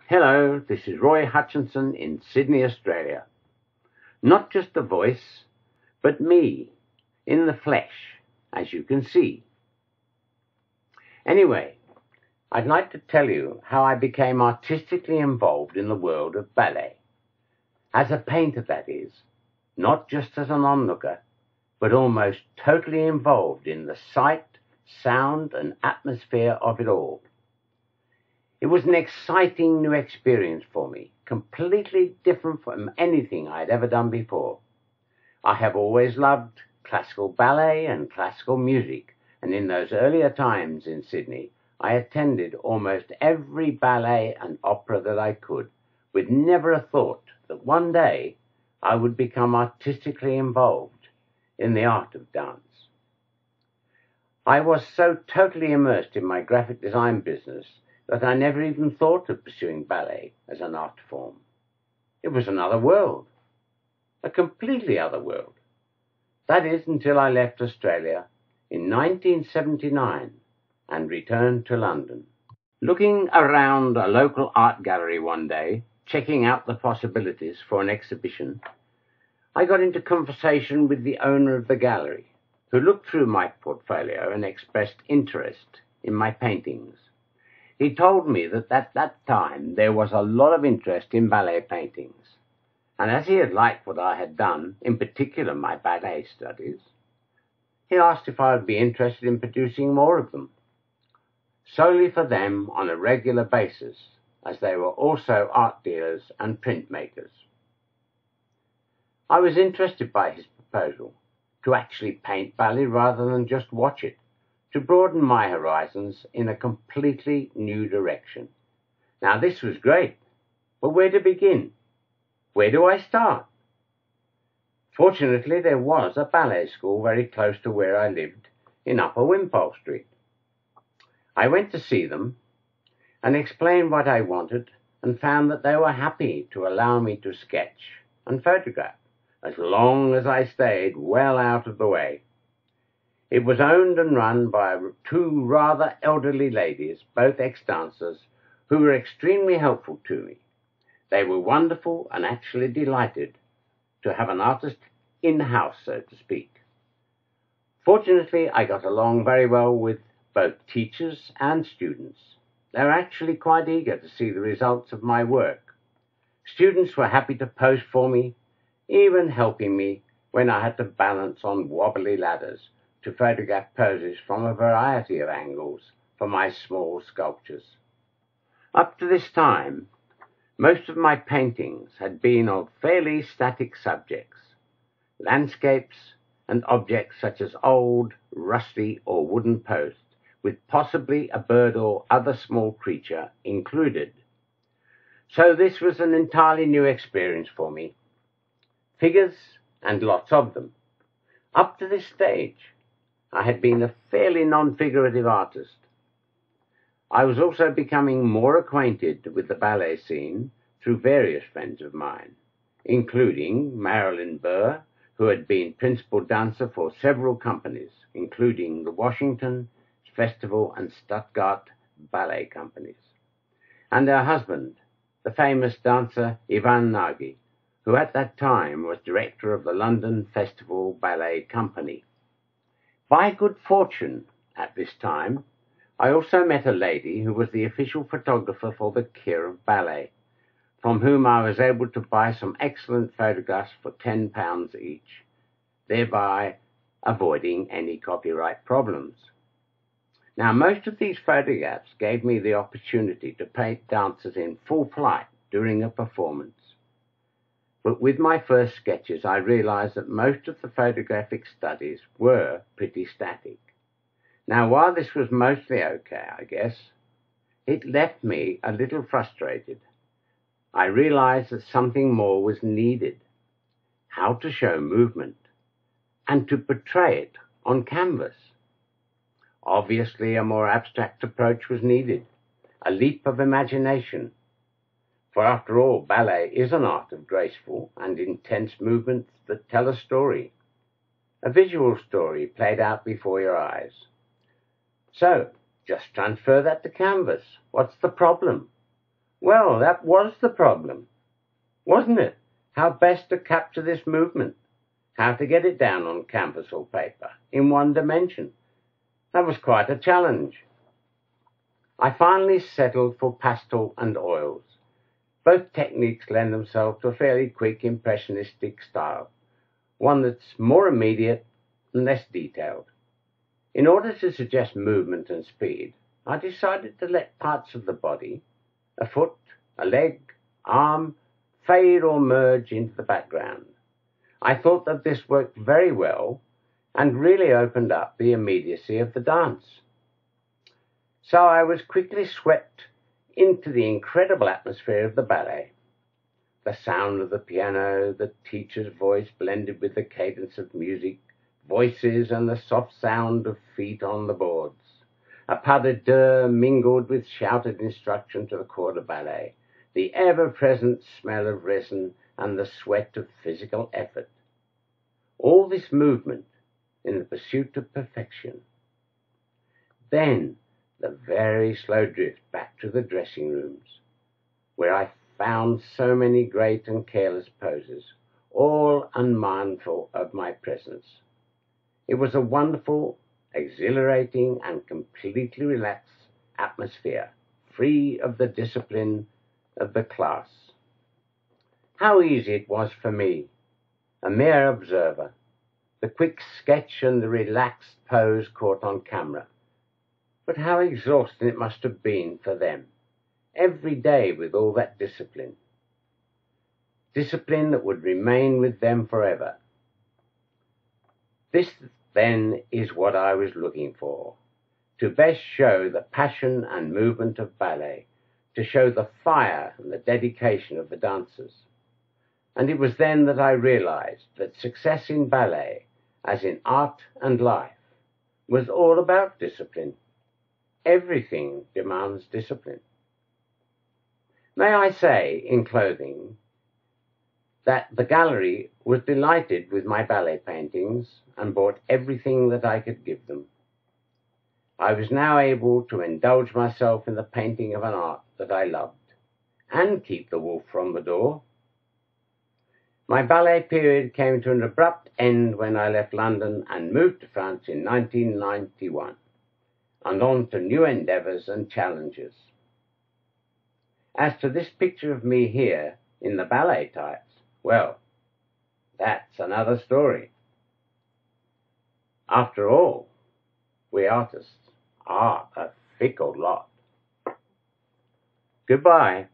Hello, this is Roy Hutchinson in Sydney, Australia. Not just the voice, but me, in the flesh, as you can see. Anyway, I'd like to tell you how I became artistically involved in the world of ballet. As a painter, that is, not just as an onlooker, but almost totally involved in the sight, sound, and atmosphere of it all. It was an exciting new experience for me, completely different from anything I'd ever done before. I have always loved classical ballet and classical music, and in those earlier times in Sydney, I attended almost every ballet and opera that I could, with never a thought that one day I would become artistically involved in the art of dance. I was so totally immersed in my graphic design business that I never even thought of pursuing ballet as an art form. It was another world, a completely other world. That is, until I left Australia in 1979 and returned to London. Looking around a local art gallery one day, checking out the possibilities for an exhibition, I got into conversation with the owner of the gallery, who looked through my portfolio and expressed interest in my paintings. He told me that at that time there was a lot of interest in ballet paintings, and as he had liked what I had done, in particular my ballet studies, he asked if I would be interested in producing more of them, solely for them on a regular basis, as they were also art dealers and printmakers. I was interested by his proposal to actually paint ballet rather than just watch it, to broaden my horizons in a completely new direction. Now, this was great, but where to begin? Where do I start? Fortunately, there was a ballet school very close to where I lived in Upper Wimpole Street. I went to see them and explained what I wanted and found that they were happy to allow me to sketch and photograph as long as I stayed well out of the way. It was owned and run by two rather elderly ladies, both ex-dancers, who were extremely helpful to me. They were wonderful and actually delighted to have an artist in-house, so to speak. Fortunately, I got along very well with both teachers and students. They were actually quite eager to see the results of my work. Students were happy to pose for me, even helping me when I had to balance on wobbly ladders to photograph poses from a variety of angles for my small sculptures. Up to this time, most of my paintings had been of fairly static subjects, landscapes and objects such as old, rusty or wooden posts, with possibly a bird or other small creature included. So this was an entirely new experience for me. Figures, and lots of them. Up to this stage, I had been a fairly non-figurative artist. I was also becoming more acquainted with the ballet scene through various friends of mine, including Marilyn Burr, who had been principal dancer for several companies, including the Washington, Festival and Stuttgart ballet companies, and her husband, the famous dancer Ivan Nagy, who at that time was director of the London Festival Ballet Company. By good fortune, at this time, I also met a lady who was the official photographer for the Kirov Ballet, from whom I was able to buy some excellent photographs for £10 each, thereby avoiding any copyright problems. Now, most of these photographs gave me the opportunity to paint dancers in full flight during a performance. But with my first sketches, I realized that most of the photographic studies were pretty static. Now, while this was mostly okay, I guess, it left me a little frustrated. I realized that something more was needed. How to show movement and to portray it on canvas. Obviously, a more abstract approach was needed, a leap of imagination. For after all, ballet is an art of graceful and intense movements that tell a story, a visual story played out before your eyes. So, just transfer that to canvas. What's the problem? Well, that was the problem, wasn't it? How best to capture this movement, how to get it down on canvas or paper in one dimension. That was quite a challenge. I finally settled for pastel and oils. Both techniques lend themselves to a fairly quick impressionistic style, one that's more immediate and less detailed. In order to suggest movement and speed, I decided to let parts of the body, a foot, a leg, arm, fade or merge into the background. I thought that this worked very well and really opened up the immediacy of the dance. So I was quickly swept into the incredible atmosphere of the ballet. The sound of the piano, the teacher's voice blended with the cadence of music, voices and the soft sound of feet on the boards. A pas de deux mingled with shouted instruction to the corps de ballet, the ever-present smell of resin and the sweat of physical effort. All this movement in the pursuit of perfection. Then the very slow drift back to the dressing rooms, where I found so many great and careless poses, all unmindful of my presence. It was a wonderful, exhilarating, and completely relaxed atmosphere, free of the discipline of the class. How easy it was for me, a mere observer, the quick sketch and the relaxed pose caught on camera. But how exhausting it must have been for them, every day with all that discipline. Discipline that would remain with them forever. This, then, is what I was looking for, to best show the passion and movement of ballet, to show the fire and the dedication of the dancers. And it was then that I realized that success in ballet, as in art and life, was all about discipline. Everything demands discipline. May I say, in closing, that the gallery was delighted with my ballet paintings and bought everything that I could give them. I was now able to indulge myself in the painting of an art that I loved and keep the wolf from the door. My ballet period came to an abrupt end when I left London and moved to France in 1991, and on to new endeavours and challenges. As to this picture of me here in the ballet tights, well, that's another story. After all, we artists are a fickle lot. Goodbye.